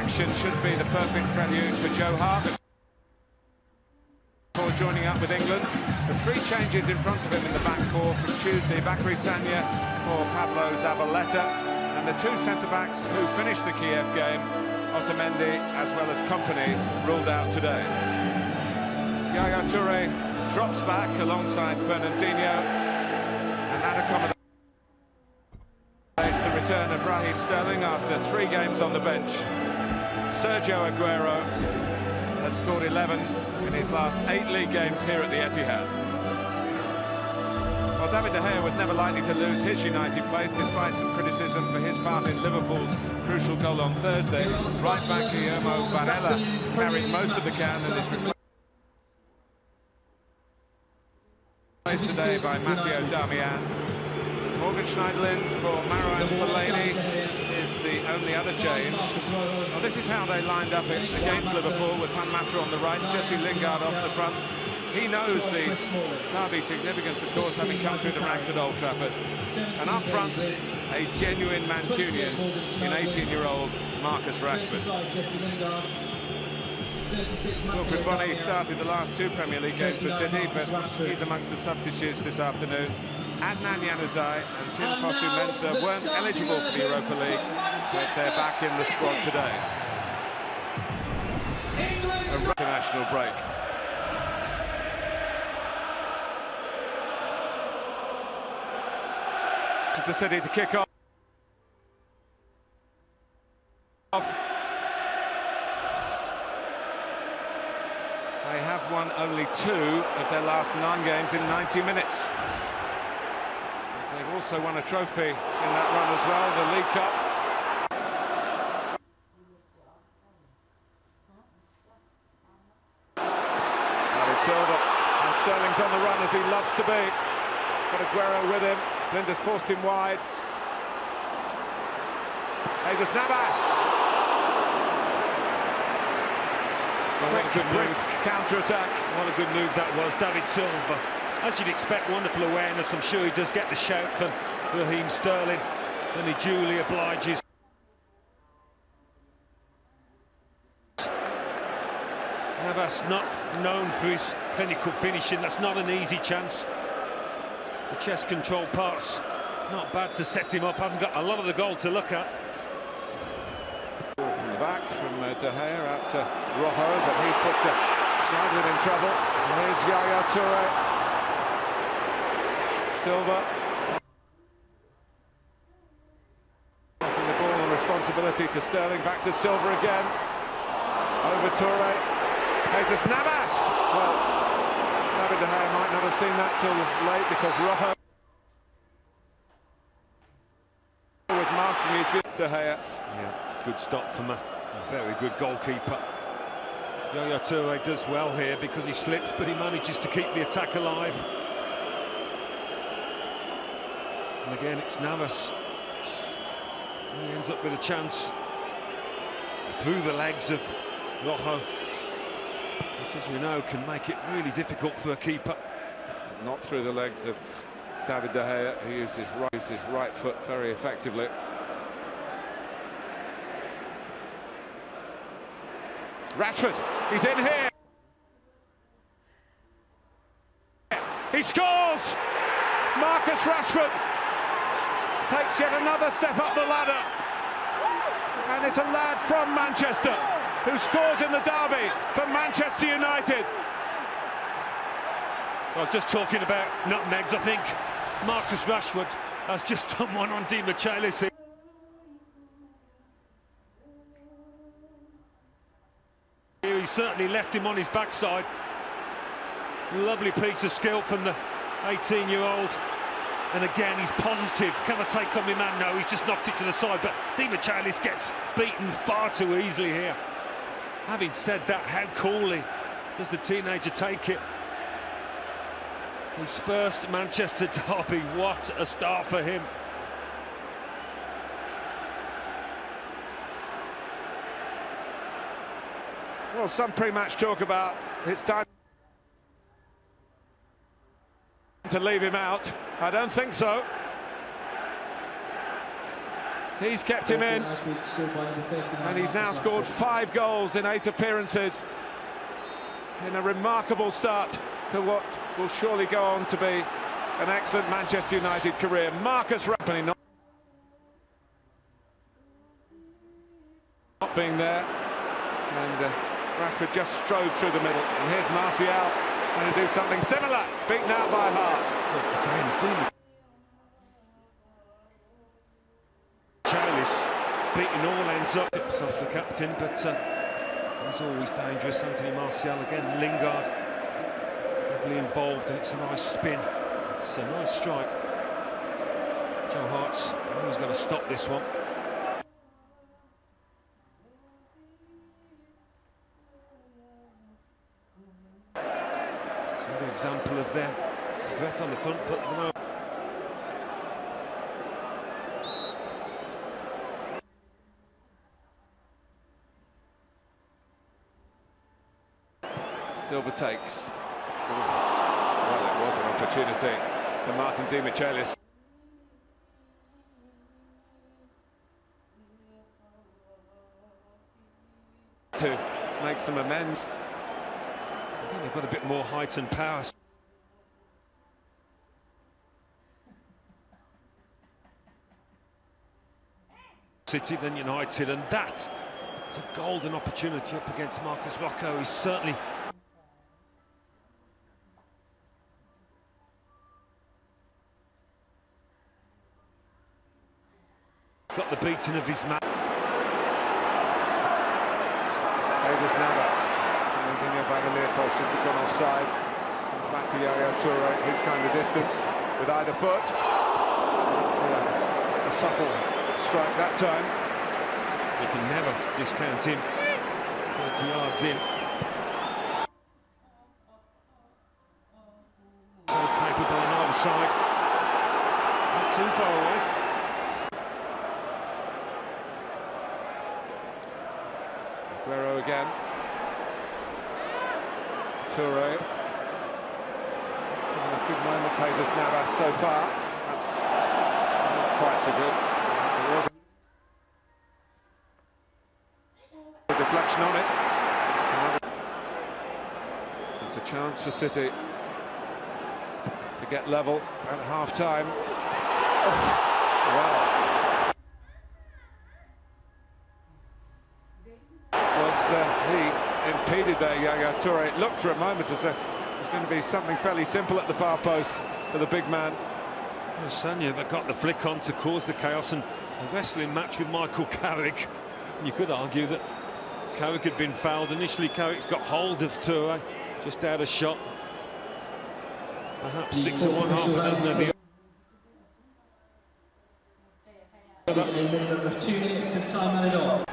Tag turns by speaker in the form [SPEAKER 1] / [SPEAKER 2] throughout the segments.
[SPEAKER 1] action should be the perfect prelude for Joe Hart before joining up with England. The three changes in front of him in the back four from Tuesday: Bakary Sagna for Pablo Zabaleta, and the two centre-backs who finished the Kiev game, Otamendi as well as Kompany, ruled out today. Yaya Touré drops back alongside Fernandinho, and that accommodates the return of Raheem Sterling after 3 games on the bench. Sergio Aguero has scored 11 in his last 8 league games here at the Etihad. Well, David De Gea was never likely to lose his United place, despite some criticism for his part in Liverpool's crucial goal on Thursday. Right back Guillermo Varela carried most of the can and is replaced today by Matteo Darmian. Morgan Schneiderlin for Marouane Fellaini is the only other change. Well, this is how they lined up against Liverpool, with Juan Mata on the right, Jesse Lingard off the front. He knows the derby significance, of course, having come through the ranks at Old Trafford. And up front, a genuine Mancunian in 18-year-old Marcus Rashford. Wilfried Bony started the last 2 Premier League games for City, but he's amongst the substitutes this afternoon. Adnan Januzaj and Tinfosu Mensah weren't eligible for the Europa League, but they're back in the squad today. A international break. To City to kick off. They have won only 2 of their last 9 games in 90 minutes. They've also won a trophy in that run as well, the League Cup. David Silva, and Sterling's on the run as he loves to be. Got Aguero with him. Flinders forced him wide. Jesus Navas. Quick, brisk counter-attack.
[SPEAKER 2] What a good move that was, David Silva. As you'd expect, wonderful awareness. I'm sure he does get the shout for Raheem Sterling, and he duly obliges. Navas not known for his clinical finishing. That's not an easy chance. The chest control part's not bad to set him up. Hasn't got a lot of the goal to look at.
[SPEAKER 1] From the back, from De Gea out to Rojo, but he's put Schneiderlin in trouble. And here's Yaya Touré. Silva. Passing the ball and responsibility to Sterling, back to Silva again. Over Touré. Jesus Navas! Well, David De Gea might not have seen that till late, because Rojo was masking his view. De Gea.
[SPEAKER 2] Yeah, good stop from a very good goalkeeper. Yaya Touré does well here because he slips, but he manages to keep the attack alive. And again, it's Navas. He ends up with a chance through the legs of Rojo, which, as we know, can make it really difficult for a keeper.
[SPEAKER 1] Not through the legs of David De Gea, who used his right foot very effectively. Rashford, he's in here. He scores! Marcus Rashford takes yet another step up the ladder. And it's a lad from Manchester who scores in the derby for Manchester United.
[SPEAKER 2] I was just talking about nutmegs. I think Marcus Rashford has just done one on Di Michelis. He certainly left him on his backside. Lovely piece of skill from the 18-year-old. And again, he's positive. Can I take on my man? No, he's just knocked it to the side. But Di Michelis gets beaten far too easily here. Having said that, how coolly does the teenager take it? His first Manchester derby. What a start for him.
[SPEAKER 1] Well, some pre-match talk about it's time to leave him out. I don't think so. He's kept him in, and he's now scored 5 goals in 8 appearances in a remarkable start to what will surely go on to be an excellent Manchester United career. Marcus Rashford not being there, and Rashford just strode through the middle, and here's Martial going to do something similar, beaten out by Hart.
[SPEAKER 2] Chalice beating all ends up. It's off the captain, but he's always dangerous. Anthony Martial again. Lingard heavily involved, and it's a nice spin. It's a nice strike. Joe Hart's always going to stop this one. It's another example of their threat on the front foot at the moment.
[SPEAKER 1] Silva takes. Well, it was an opportunity for Martin Di Michelis. To make some amends.
[SPEAKER 2] I think they've got a bit more height and power. City than United, and that is a golden opportunity up against Marcus Rocco. He's certainly got the beating of his man.
[SPEAKER 1] Jesus Navas, Fernandinho by the near post, just gone offside. Comes back to Yaya Toure, his kind of distance with either foot. For a subtle strike that time.
[SPEAKER 2] You can never discount him. 30 yards in. So capable on either side. Not too far away.
[SPEAKER 1] Aguero again. Toure. Some of the good moments, Jesus Navas so far. That's not quite so good. There was a deflection on it. It's a chance for City to get level at half-time. Wow. He impeded there, Yaya Toure. It looked for a moment as if it was going to be something fairly simple at the far post for the big man.
[SPEAKER 2] Well, Sagna that got the flick on to cause the chaos, and a wrestling match with Michael Carrick. You could argue that Carrick had been fouled. Initially, Carrick's got hold of Toure, just out of shot. Perhaps 6 of one, half a dozen of the other.
[SPEAKER 3] 2 minutes of time added on.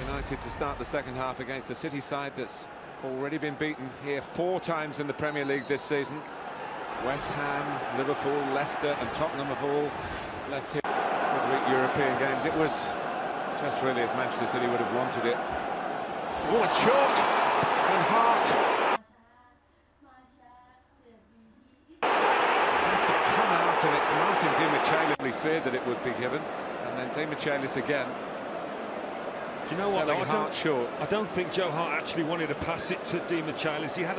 [SPEAKER 1] United to start the second half against a City side that's already been beaten here 4 times in the Premier League this season. West Ham, Liverpool, Leicester and Tottenham have all left here with European games. It was just really as Manchester City would have wanted it. Oh, it's short, and Hart has to come out, and it's Martin Di Michelis. We feared that it would be given, and then Di Michelis again.
[SPEAKER 2] Do you know what?
[SPEAKER 1] I
[SPEAKER 2] don't think Joe Hart actually wanted to pass it to Di Michelis. He had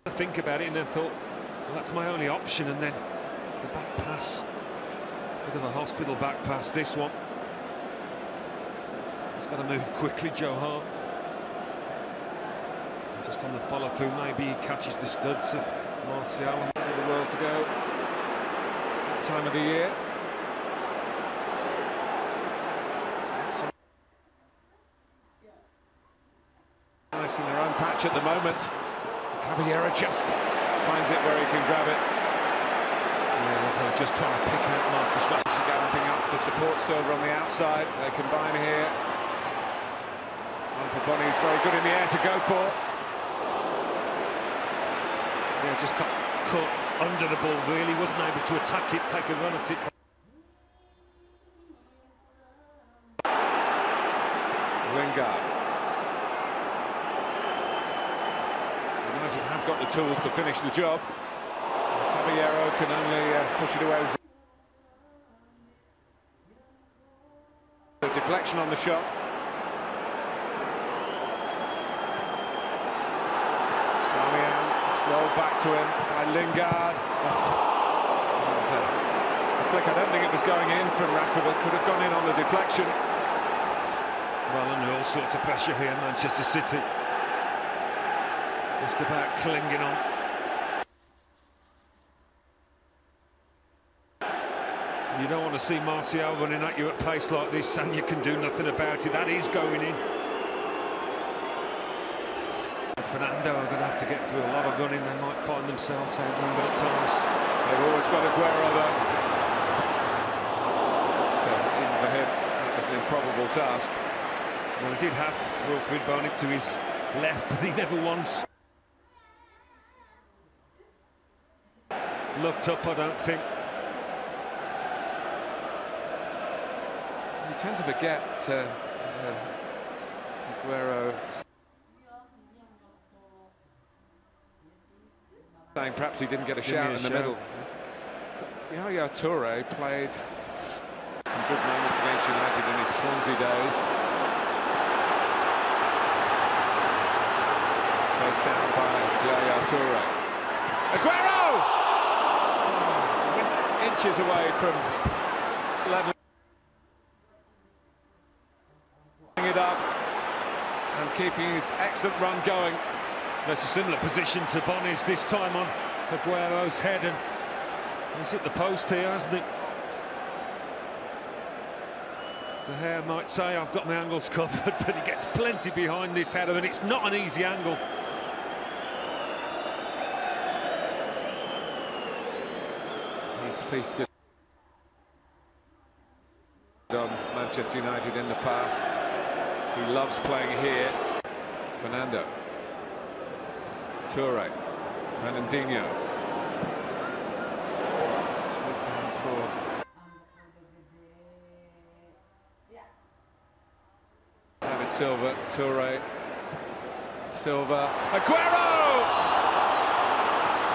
[SPEAKER 2] to think about it and then thought, well, that's my only option. And then the back pass, bit of a hospital back pass. This one, he's got to move quickly, Joe Hart. And just on the follow-through, maybe he catches the studs of Martial.
[SPEAKER 1] The world to go. That time of the year. Nice in their own patch at the moment. Caballero just finds it where he can grab it.
[SPEAKER 2] Yeah, they're just trying to pick out Marcus Rashford.
[SPEAKER 1] Galloping up to support Silva on the outside. They combine here. One for Bonnie, who's very good in the air to go for.
[SPEAKER 2] Yeah, just got caught under the ball, really. Wasn't able to attack it, take a run at it.
[SPEAKER 1] Lingard. United have got the tools to finish the job. Caballero can only push it away. direction on the shot. Damian, it's rolled back to him by Lingard. That was a flick. I don't think it was going in from Rafa, but could have gone in on the deflection.
[SPEAKER 2] Well, under all sorts of pressure here, Manchester City. Just about clinging on. You don't want to see Martial running at you at pace like this, and you can do nothing about it. That is going in. Fernando are going to have to get through a lot of running. They might find themselves outnumbered at times.
[SPEAKER 1] They've always got Aguero though. Even for him, that was an improbable task.
[SPEAKER 2] Well, he did have Wilfried Boniek to his left, but he never once looked up, I don't think.
[SPEAKER 1] You tend to forget Aguero saying perhaps he didn't get a shout in the middle. Yaya Toure played some good moments against United in his Swansea days. Chased down by Yaya Toure. Aguero! Inches away from level it up and keeping his excellent run going.
[SPEAKER 2] That's a similar position to Bonnie's, this time on Aguero's head, and he's hit the post here, hasn't he? De Gea might say, I've got my angles covered, but he gets plenty behind this header, and it's not an easy angle.
[SPEAKER 1] He's feasted on Manchester United in the past. He loves playing here. Fernando. Toure. Fernandinho. Slipped down for David Silva. Toure. Silva. Aguero!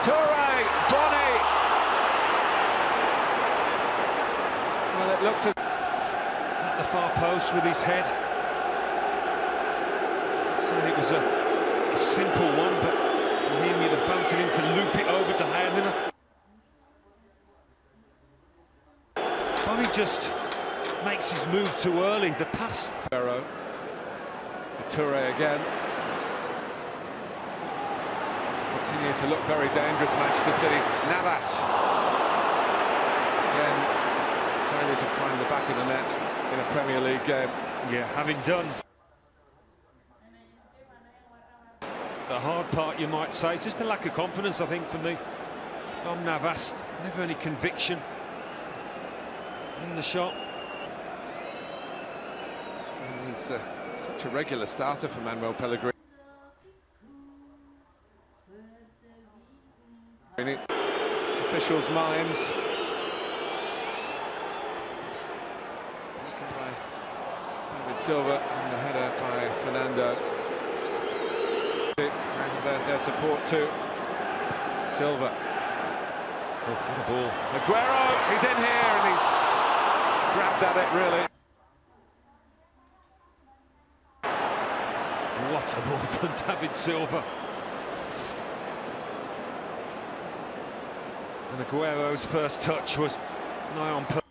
[SPEAKER 1] Toure! Bonney! Well, it looked
[SPEAKER 2] At the far post with his head. So it was a simple one, but him, you'd have fancied him to loop it over to Gea. Bonnie just makes his move too early. The pass.
[SPEAKER 1] Aguero. Toure again. Continue to look very dangerous, Manchester City. Navas. Again, failure to find the back of the net in a Premier League game.
[SPEAKER 2] Yeah, having done the hard part, you might say, just a lack of confidence, I think, for me. From Navas, never any conviction in the shot.
[SPEAKER 1] And he's such a regular starter for Manuel Pellegrini. Officials' minds. David Silva and the header by Fernando. And their support too. Silva.
[SPEAKER 2] Oh, what a ball.
[SPEAKER 1] Aguero, he's in here and he's grabbed at it, really.
[SPEAKER 2] What a ball from David Silva. And Aguero's first touch was nigh on purpose.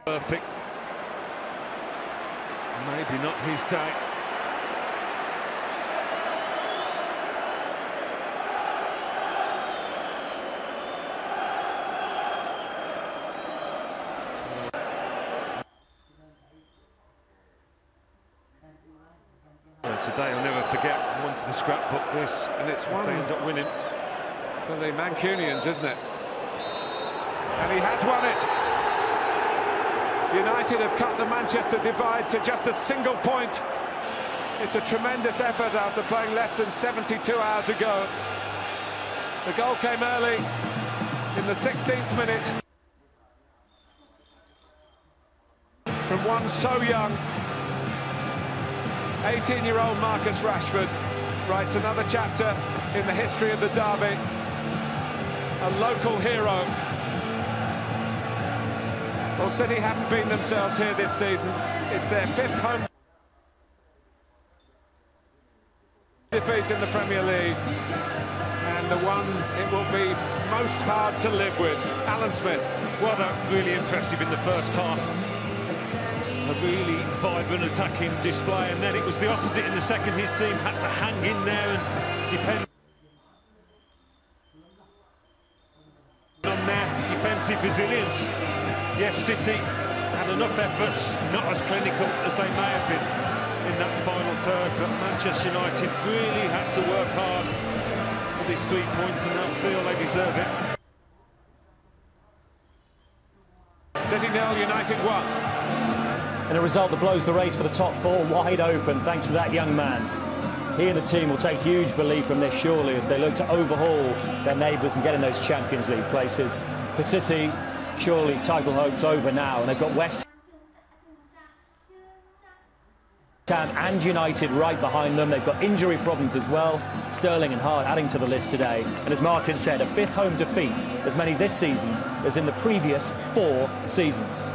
[SPEAKER 2] Perfect. Maybe not his day. Today I'll never forget, one for the scrapbook this,
[SPEAKER 1] And it's one
[SPEAKER 2] they end up winning.
[SPEAKER 1] for the Mancunians, isn't it? And he has won it. United have cut the Manchester divide to just a single point. It's a tremendous effort after playing less than 72 hours ago. The goal came early in the 16th minute from one so young. 18-year-old Marcus Rashford writes another chapter in the history of the derby. A local hero. Well, City haven't been themselves here this season. It's their 5th home defeat in the Premier League, and the one it will be most hard to live with. Alan Smith.
[SPEAKER 2] Well, that really impressive in the first half. A really vibrant attacking display, and then it was the opposite in the second. His team had to hang in there and depend on their defensive resilience. Yes, City had enough efforts, not as clinical as they may have been in that final third, but Manchester United really had to work hard for these 3 points, and they'll feel they deserve it.
[SPEAKER 1] City 0, United 1.
[SPEAKER 4] And a result that blows the race for the top 4 wide open, thanks to that young man. He and the team will take huge belief from this, surely, as they look to overhaul their neighbours and get in those Champions League places. For City, surely title hope's over now, and they've got West Ham and United right behind them. They've got injury problems as well. Sterling and Hart adding to the list today. And as Martin said, a 5th home defeat, as many this season as in the previous 4 seasons.